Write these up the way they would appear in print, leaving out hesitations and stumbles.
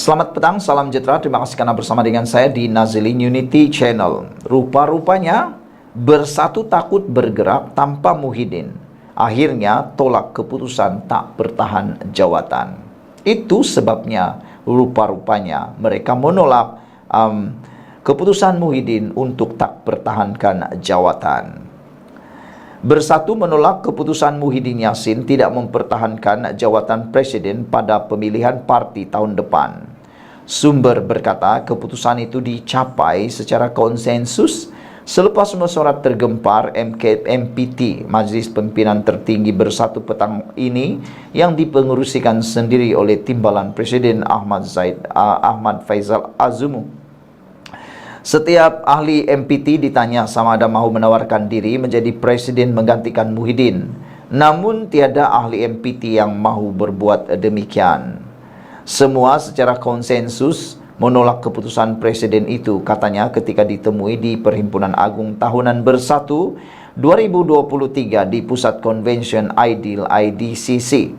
Selamat petang, salam sejahtera. Terima kasih karena bersama dengan saya di Nazilin Unity Channel. Rupa-rupanya bersatu takut bergerak tanpa Muhyiddin. Akhirnya tolak keputusan tak bertahan jawatan. Itu sebabnya rupa-rupanya mereka menolak keputusan Muhyiddin untuk tak pertahankan jawatan. Bersatu menolak keputusan Muhyiddin Yassin tidak mempertahankan jawatan presiden pada pemilihan parti tahun depan. Sumber berkata keputusan itu dicapai secara konsensus selepas mesyuarat tergempar MPT, Majlis Pimpinan Tertinggi Bersatu petang ini, yang dipengerusikan sendiri oleh Timbalan Presiden Ahmad Faisal Azumu. Setiap ahli MPT ditanya sama ada mahu menawarkan diri menjadi presiden menggantikan Muhyiddin. Namun tiada ahli MPT yang mahu berbuat demikian. Semua secara konsensus menolak keputusan presiden itu, katanya ketika ditemui di Perhimpunan Agung Tahunan Bersatu 2023 di Pusat Convention Aidil IDCC.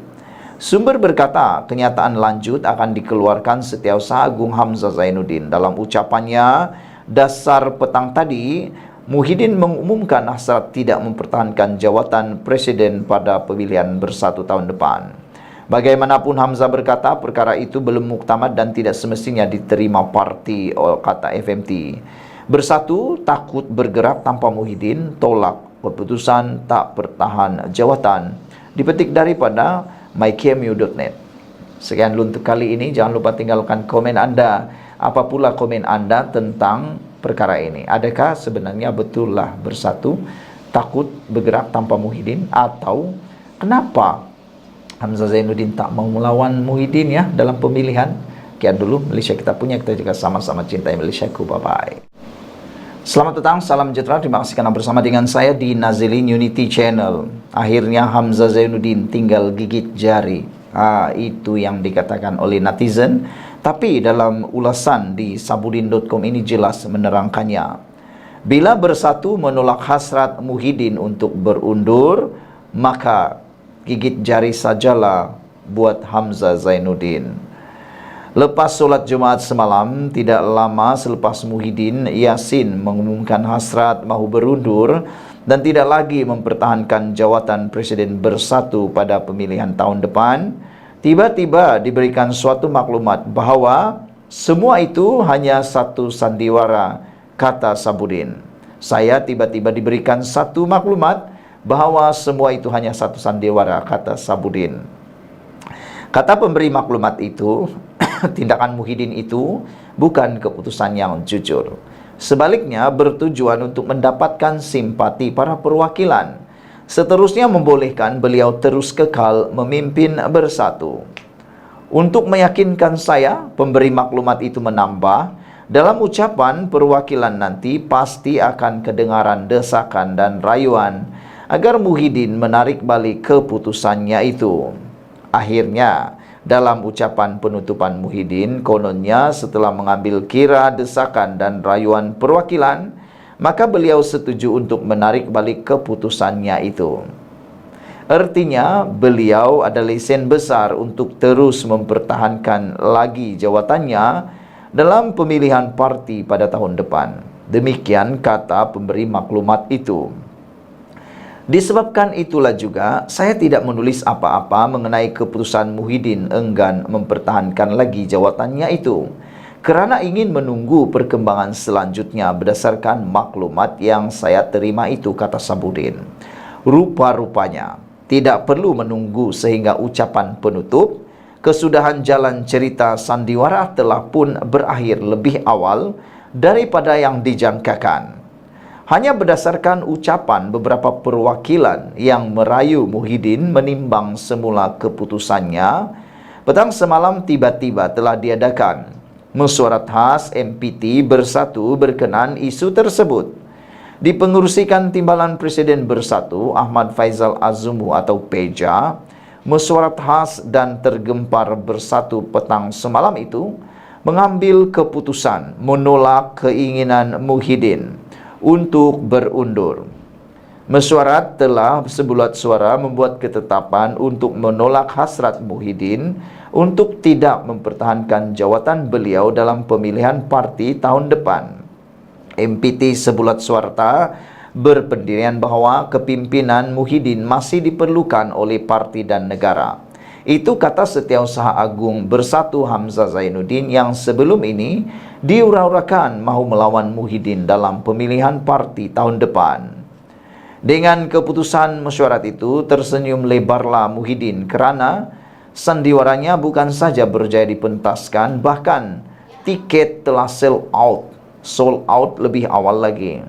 Sumber berkata kenyataan lanjut akan dikeluarkan Setiausaha Agung Hamzah Zainuddin. Dalam ucapannya dasar petang tadi, Muhyiddin mengumumkan hasrat tidak mempertahankan jawatan presiden pada pemilihan Bersatu tahun depan. Bagaimanapun Hamzah berkata perkara itu belum muktamad dan tidak semestinya diterima parti, kata FMT. Bersatu takut bergerak tanpa Muhyiddin, tolak keputusan tak bertahan jawatan. Dipetik daripada mycmu.net. Sekian untuk kali ini, jangan lupa tinggalkan komen Anda. Apa pula komen Anda tentang perkara ini? Adakah sebenarnya betullah Bersatu takut bergerak tanpa Muhyiddin? Atau kenapa Hamzah Zainuddin tak mau melawan Muhyiddin ya dalam pemilihan? Sekian dulu, Malaysia kita punya, kita juga sama-sama cintai Malaysiaku. Bye-bye. Selamat petang, salam sejahtera. Terima kasih karena bersama dengan saya di Nazilin Unity Channel. Akhirnya Hamzah Zainuddin tinggal gigit jari. Itu yang dikatakan oleh netizen. Tapi dalam ulasan di sabudin.com ini jelas menerangkannya. Bila Bersatu menolak hasrat Muhyiddin untuk berundur, maka gigit jari sajalah buat Hamzah Zainuddin. Lepas solat Jumaat semalam, tidak lama selepas Muhyiddin Yassin mengumumkan hasrat mahu berundur dan tidak lagi mempertahankan jawatan presiden Bersatu pada pemilihan tahun depan, tiba-tiba diberikan suatu maklumat bahawa semua itu hanya satu sandiwara, kata Sabudin. Saya tiba-tiba diberikan satu maklumat bahawa semua itu hanya satu sandiwara, kata Sabudin. Kata pemberi maklumat itu, tindakan Muhyiddin itu bukan keputusan yang jujur. Sebaliknya bertujuan untuk mendapatkan simpati para perwakilan. Seterusnya membolehkan beliau terus kekal memimpin Bersatu. Untuk meyakinkan saya, pemberi maklumat itu menambah, dalam ucapan perwakilan nanti pasti akan kedengaran desakan dan rayuan agar Muhyiddin menarik balik keputusannya itu. Akhirnya, dalam ucapan penutupan Muhyiddin, kononnya setelah mengambil kira desakan dan rayuan perwakilan, maka beliau setuju untuk menarik balik keputusannya itu. Artinya, beliau ada lesen besar untuk terus mempertahankan lagi jawatannya dalam pemilihan parti pada tahun depan. Demikian kata pemberi maklumat itu. Disebabkan itulah juga, saya tidak menulis apa-apa mengenai keputusan Muhyiddin enggan mempertahankan lagi jawatannya itu, kerana ingin menunggu perkembangan selanjutnya berdasarkan maklumat yang saya terima itu, kata Sabudin. Rupa-rupanya tidak perlu menunggu sehingga ucapan penutup. Kesudahan jalan cerita sandiwara telah pun berakhir lebih awal daripada yang dijangkakan. Hanya berdasarkan ucapan beberapa perwakilan yang merayu Muhyiddin menimbang semula keputusannya, petang semalam tiba-tiba telah diadakan mesyuarat khas MPT Bersatu berkenaan isu tersebut. Dipengerusikan Timbalan Presiden Bersatu Ahmad Faisal Azumu atau PEJA, mesyuarat khas dan tergempar Bersatu petang semalam itu mengambil keputusan menolak keinginan Muhyiddin untuk berundur. Mesyuarat telah sebulat suara membuat ketetapan untuk menolak hasrat Muhyiddin untuk tidak mempertahankan jawatan beliau dalam pemilihan parti tahun depan. MPT Sebulat Suarta berpendirian bahwa kepimpinan Muhyiddin masih diperlukan oleh parti dan negara. Itu kata Setiausaha Agung Bersatu Hamzah Zainuddin yang sebelum ini diura-urakan mahu melawan Muhyiddin dalam pemilihan parti tahun depan. Dengan keputusan mesyuarat itu, tersenyum lebarlah Muhyiddin kerana sandiwaranya bukan saja berjaya dipentaskan, bahkan tiket telah sold out lebih awal lagi.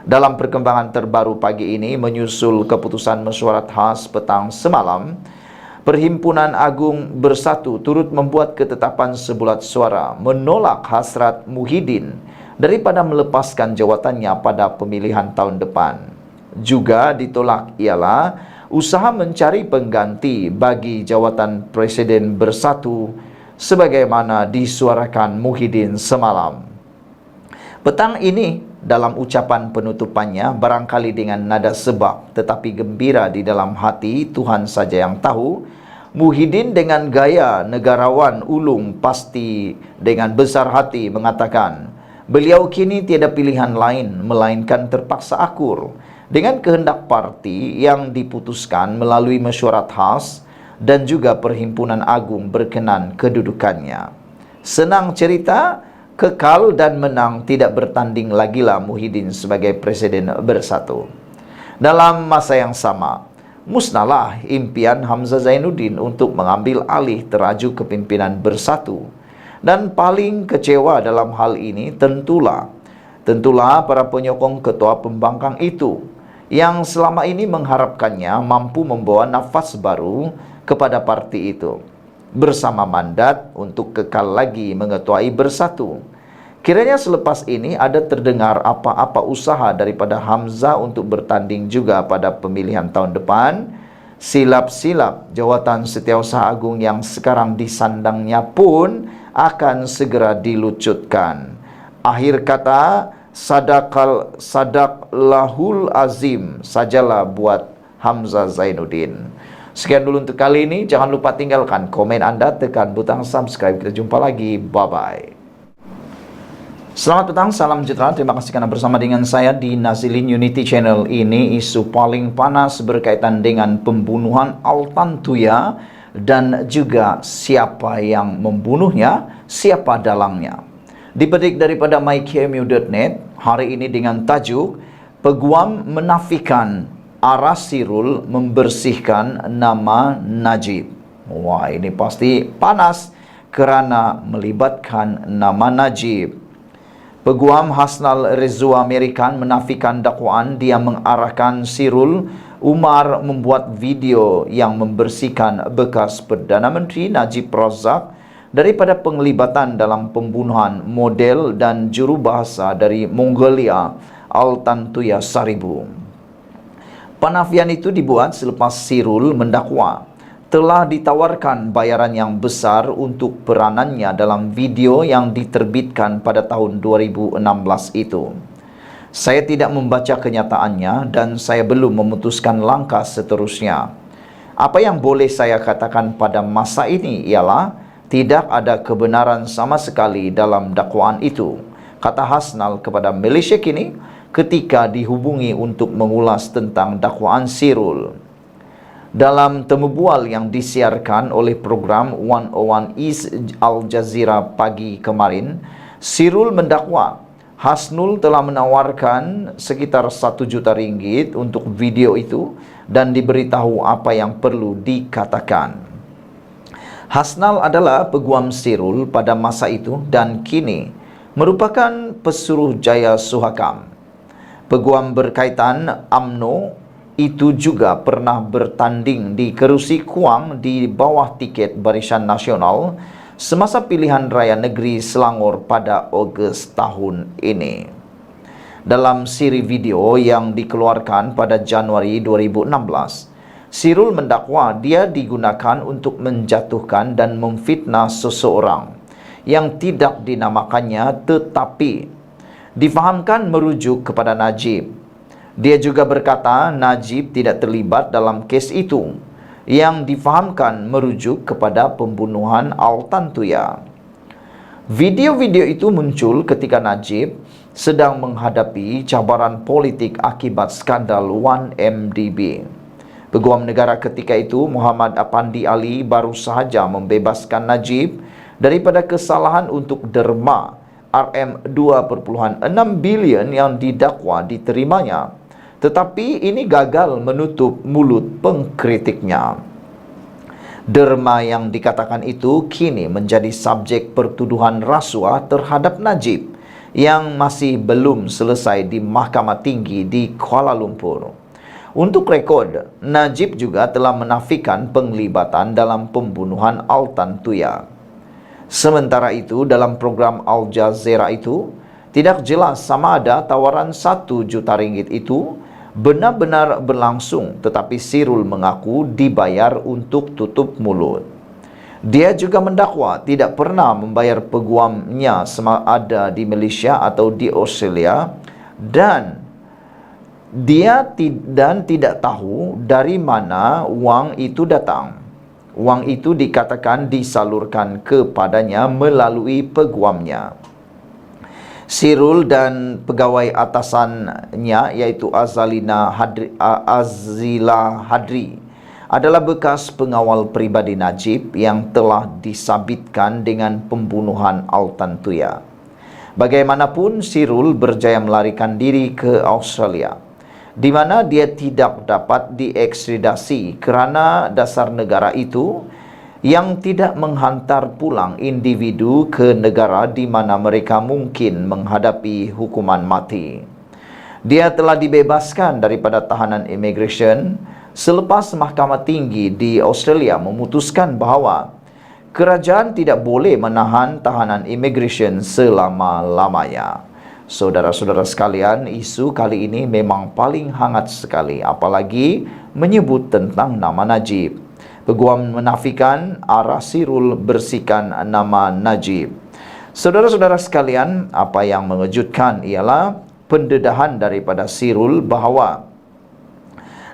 Dalam perkembangan terbaru pagi ini, menyusul keputusan mesyuarat khas petang semalam, Perhimpunan Agung Bersatu turut membuat ketetapan sebulat suara menolak hasrat Muhyiddin daripada melepaskan jawatannya pada pemilihan tahun depan. Juga ditolak ialah usaha mencari pengganti bagi jawatan Presiden Bersatu sebagaimana disuarakan Muhyiddin semalam. Petang ini, dalam ucapan penutupannya, barangkali dengan nada sebab tetapi gembira di dalam hati, Tuhan saja yang tahu, Muhyiddin dengan gaya negarawan ulung pasti dengan besar hati mengatakan, beliau kini tiada pilihan lain melainkan terpaksa akur dengan kehendak parti yang diputuskan melalui mesyuarat khas dan juga Perhimpunan Agung berkenan kedudukannya. Senang cerita, kekal dan menang tidak bertanding lagilah Muhyiddin sebagai Presiden Bersatu. Dalam masa yang sama, musnahlah impian Hamzah Zainuddin untuk mengambil alih teraju kepimpinan Bersatu. Dan paling kecewa dalam hal ini tentulah para penyokong ketua pembangkang itu yang selama ini mengharapkannya mampu membawa nafas baru kepada parti itu bersama mandat untuk kekal lagi mengetuai Bersatu. Kiranya selepas ini ada terdengar apa-apa usaha daripada Hamzah untuk bertanding juga pada pemilihan tahun depan, silap-silap jawatan Setiausaha Agung yang sekarang disandangnya pun akan segera dilucutkan. Akhir kata, sadaqallahul azim sajalah buat Hamzah Zainuddin. Sekian dulu untuk kali ini. Jangan lupa tinggalkan komen Anda, tekan butang subscribe. Kita jumpa lagi. Bye-bye. Selamat petang, salam sejahtera. Terima kasih karena bersama dengan saya di Nazilin Unity Channel. Ini isu paling panas berkaitan dengan pembunuhan Altan Tuya dan juga siapa yang membunuhnya, siapa dalangnya. Dipetik daripada mykmu.net hari ini dengan tajuk Peguam menafikan arah Sirul membersihkan nama Najib. Wah, ini pasti panas kerana melibatkan nama Najib. Peguam Hasnal Rezua Amerikan menafikan dakwaan dia mengarahkan Sirul Umar membuat video yang membersihkan bekas Perdana Menteri Najib Razak daripada penglibatan dalam pembunuhan model dan jurubahasa dari Mongolia Altan Tuya Saribu. Penafian itu dibuat selepas Sirul mendakwa telah ditawarkan bayaran yang besar untuk peranannya dalam video yang diterbitkan pada tahun 2016 itu. Saya tidak membaca kenyataannya dan saya belum memutuskan langkah seterusnya. Apa yang boleh saya katakan pada masa ini ialah tidak ada kebenaran sama sekali dalam dakwaan itu, kata Hasnal kepada Malaysia Kini ketika dihubungi untuk mengulas tentang dakwaan Sirul. Dalam temu bual yang disiarkan oleh program 101 East Al Jazeera pagi kemarin, Sirul mendakwa Hasnul telah menawarkan sekitar 1 juta ringgit untuk video itu dan diberitahu apa yang perlu dikatakan. Hasnal adalah peguam Sirul pada masa itu dan kini merupakan pesuruh jaya Suhakam. Peguam berkaitan UMNO itu juga pernah bertanding di kerusi Kuang di bawah tiket Barisan Nasional semasa pilihan raya negeri Selangor pada Ogos tahun ini. Dalam siri video yang dikeluarkan pada Januari 2016, Sirul mendakwa dia digunakan untuk menjatuhkan dan memfitnah seseorang yang tidak dinamakannya tetapi difahamkan merujuk kepada Najib. Dia juga berkata Najib tidak terlibat dalam kes itu. yang difahamkan merujuk kepada pembunuhan Altan Tuya. Video-video itu muncul ketika Najib sedang menghadapi cabaran politik akibat skandal 1MDB. Peguam negara ketika itu, Muhammad Apandi Ali, baru sahaja membebaskan Najib daripada kesalahan untuk derma RM2.6 bilion yang didakwa diterimanya. Tetapi ini gagal menutup mulut pengkritiknya. Derma yang dikatakan itu kini menjadi subjek pertuduhan rasuah terhadap Najib yang masih belum selesai di Mahkamah Tinggi di Kuala Lumpur. Untuk rekod, Najib juga telah menafikan penglibatan dalam pembunuhan Altan Tuya. Sementara itu, dalam program Al Jazeera itu, tidak jelas sama ada tawaran 1 juta ringgit itu benar-benar berlangsung, tetapi Sirul mengaku dibayar untuk tutup mulut. Dia juga mendakwa tidak pernah membayar peguamnya sama ada di Malaysia atau di Australia, dan tidak tahu dari mana wang itu datang. Wang itu dikatakan disalurkan kepadanya melalui peguamnya. Sirul dan pegawai atasannya iaitu Azila Hadri adalah bekas pengawal pribadi Najib yang telah disabitkan dengan pembunuhan Altan Tuya. Bagaimanapun, Sirul berjaya melarikan diri ke Australia, di mana dia tidak dapat diekstradisi kerana dasar negara itu yang tidak menghantar pulang individu ke negara di mana mereka mungkin menghadapi hukuman mati. Dia telah dibebaskan daripada tahanan imigresen selepas Mahkamah Tinggi di Australia memutuskan bahawa kerajaan tidak boleh menahan tahanan imigresen selama-lamanya. Saudara-saudara sekalian, isu kali ini memang paling hangat sekali, apalagi menyebut tentang nama Najib. Peguam menafikan arah Sirul bersihkan nama Najib. Saudara-saudara sekalian, apa yang mengejutkan ialah pendedahan daripada Sirul bahawa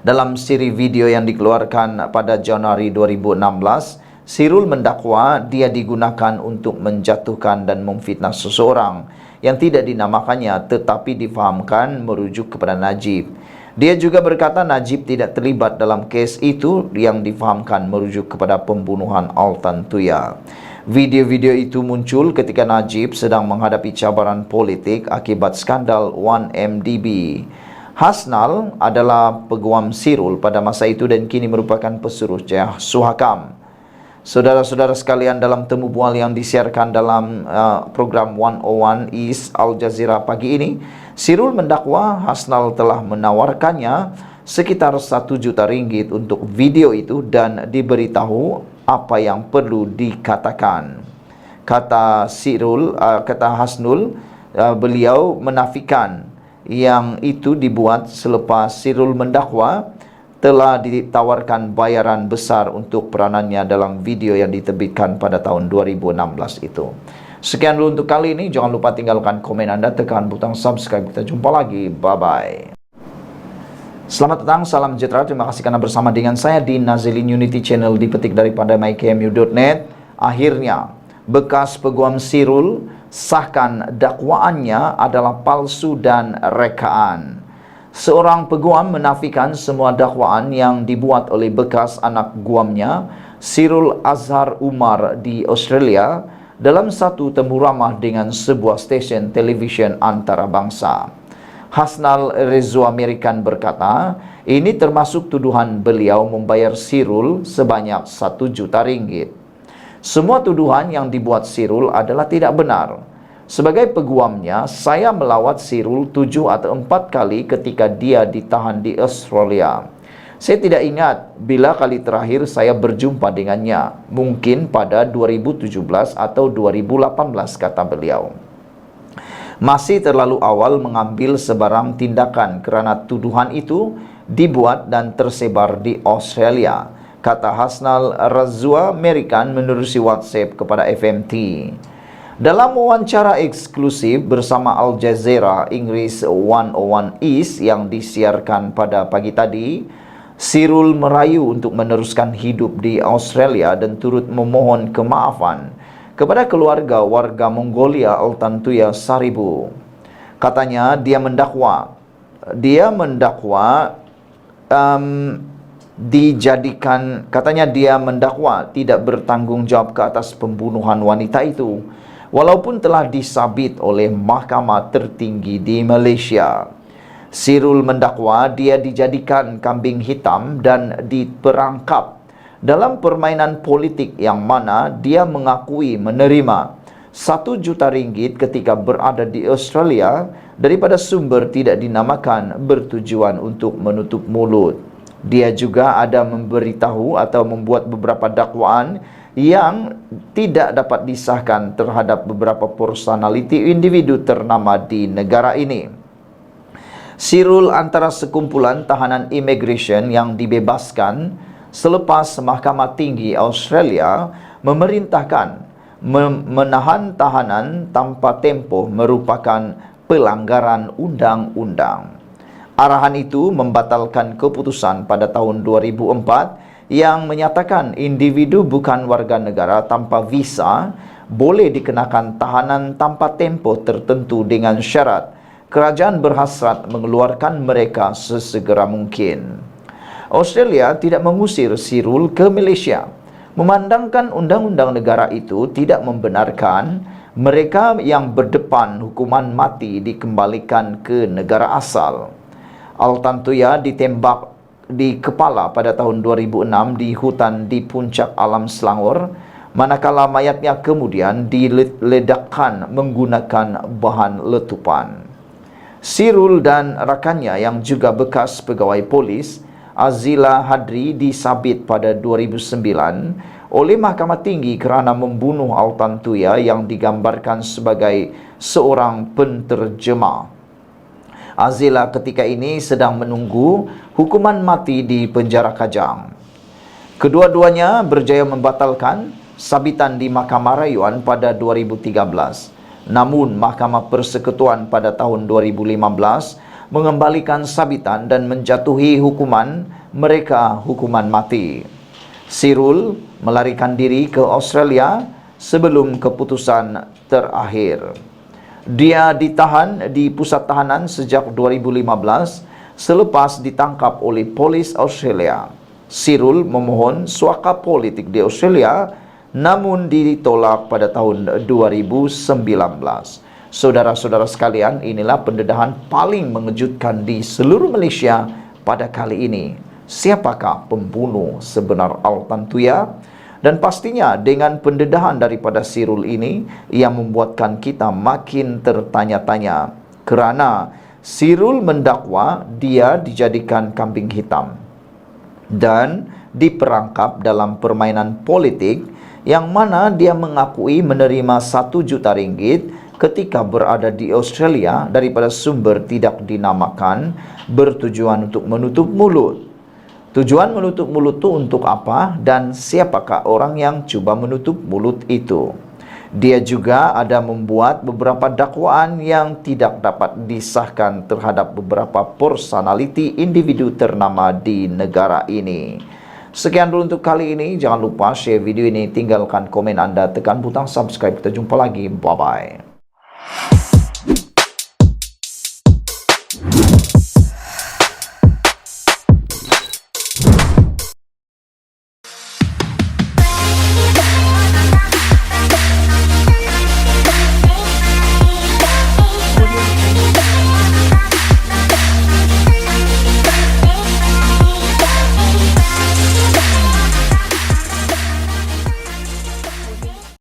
dalam siri video yang dikeluarkan pada Januari 2016, Sirul mendakwa dia digunakan untuk menjatuhkan dan memfitnah seseorang yang tidak dinamakannya tetapi difahamkan merujuk kepada Najib. Dia juga berkata Najib tidak terlibat dalam kes itu yang difahamkan merujuk kepada pembunuhan Altan Tuya. Video-video itu muncul ketika Najib sedang menghadapi cabaran politik akibat skandal 1MDB. Hasnal adalah peguam Sirul pada masa itu dan kini merupakan pesuruh Suhakam. Saudara-saudara sekalian, dalam temu bual yang disiarkan dalam program 101 East Al Jazeera pagi ini, Sirul mendakwa Hasnal telah menawarkannya sekitar 1 juta ringgit untuk video itu dan diberitahu apa yang perlu dikatakan. Kata Sirul, kata Hasnul, beliau menafikan yang itu dibuat selepas Sirul mendakwa telah ditawarkan bayaran besar untuk peranannya dalam video yang diterbitkan pada tahun 2016 itu. Sekian dulu untuk kali ini. Jangan lupa tinggalkan komen anda, tekan butang subscribe. Kita jumpa lagi. Bye-bye. Selamat datang, salam sejahtera. Terima kasih karena bersama dengan saya di Nazilin Unity Channel, dipetik daripada mykmu.net. Akhirnya, bekas peguam Sirul sahkan dakwaannya adalah palsu dan rekaan. Seorang peguam menafikan semua dakwaan yang dibuat oleh bekas anak guamnya, Sirul Azhar Umar di Australia, dalam satu temu ramah dengan sebuah stesen televisyen antarabangsa. Hasnal Rezo Amerikan berkata, ini termasuk tuduhan beliau membayar Sirul sebanyak 1 juta ringgit. Semua tuduhan yang dibuat Sirul adalah tidak benar. Sebagai peguamnya, saya melawat Sirul 7 atau 4 kali ketika dia ditahan di Australia. Saya tidak ingat bila kali terakhir saya berjumpa dengannya. Mungkin pada 2017 atau 2018, kata beliau. Masih terlalu awal mengambil sebarang tindakan kerana tuduhan itu dibuat dan tersebar di Australia, kata Hasnal Razua Amerikan menerusi WhatsApp kepada FMT. Dalam wawancara eksklusif bersama Al Jazeera Inggris 101 East yang disiarkan pada pagi tadi, Sirul merayu untuk meneruskan hidup di Australia dan turut memohon kemaafan kepada keluarga warga Mongolia Altantuya Saribu. Katanya dia mendakwa dia mendakwa tidak bertanggung jawab ke atas pembunuhan wanita itu, walaupun telah disabit oleh mahkamah tertinggi di Malaysia. Sirul mendakwa dia dijadikan kambing hitam dan diperangkap dalam permainan politik yang mana dia mengakui menerima 1 juta ringgit ketika berada di Australia daripada sumber tidak dinamakan bertujuan untuk menutup mulut. Dia juga ada memberitahu atau membuat beberapa dakwaan yang tidak dapat disahkan terhadap beberapa personaliti individu ternama di negara ini. Sirul antara sekumpulan tahanan immigration yang dibebaskan selepas Mahkamah Tinggi Australia memerintahkan menahan tahanan tanpa tempoh merupakan pelanggaran undang-undang. Arahan itu membatalkan keputusan pada tahun 2004 yang menyatakan individu bukan warga negara tanpa visa boleh dikenakan tahanan tanpa tempoh tertentu dengan syarat kerajaan berhasrat mengeluarkan mereka sesegera mungkin. Australia tidak mengusir Sirul ke Malaysia, memandangkan undang-undang negara itu tidak membenarkan mereka yang berdepan hukuman mati dikembalikan ke negara asal. Altantuya ditembak di kepala pada tahun 2006 di hutan di puncak alam Selangor, manakala mayatnya kemudian diledakkan menggunakan bahan letupan. Sirul dan rakannya yang juga bekas pegawai polis, Azila Hadri, disabit pada 2009 oleh Mahkamah Tinggi kerana membunuh Altantuya yang digambarkan sebagai seorang penterjemah. Azila ketika ini sedang menunggu hukuman mati di penjara Kajang. Kedua-duanya berjaya membatalkan sabitan di Mahkamah Rayuan pada 2013. Namun, Mahkamah Persekutuan pada tahun 2015 mengembalikan sabitan dan menjatuhi hukuman mereka hukuman mati. Sirul melarikan diri ke Australia sebelum keputusan terakhir. Dia ditahan di pusat tahanan sejak 2015 selepas ditangkap oleh polis Australia. Sirul memohon suaka politik di Australia namun ditolak pada tahun 2019. Saudara-saudara sekalian, inilah pendedahan paling mengejutkan di seluruh Malaysia pada kali ini. Siapakah pembunuh sebenar Altantuya? Dan pastinya dengan pendedahan daripada Sirul ini, ia membuatkan kita makin tertanya-tanya. Kerana Sirul mendakwa dia dijadikan kambing hitam dan diperangkap dalam permainan politik yang mana dia mengakui menerima 1 juta ringgit ketika berada di Australia daripada sumber tidak dinamakan bertujuan untuk menutup mulut. Tujuan menutup mulut itu untuk apa dan siapakah orang yang cuba menutup mulut itu? Dia juga ada membuat beberapa dakwaan yang tidak dapat disahkan terhadap beberapa personaliti individu ternama di negara ini. Sekian dulu untuk kali ini. Jangan lupa share video ini, tinggalkan komen anda, tekan butang subscribe. Kita jumpa lagi. Bye-bye.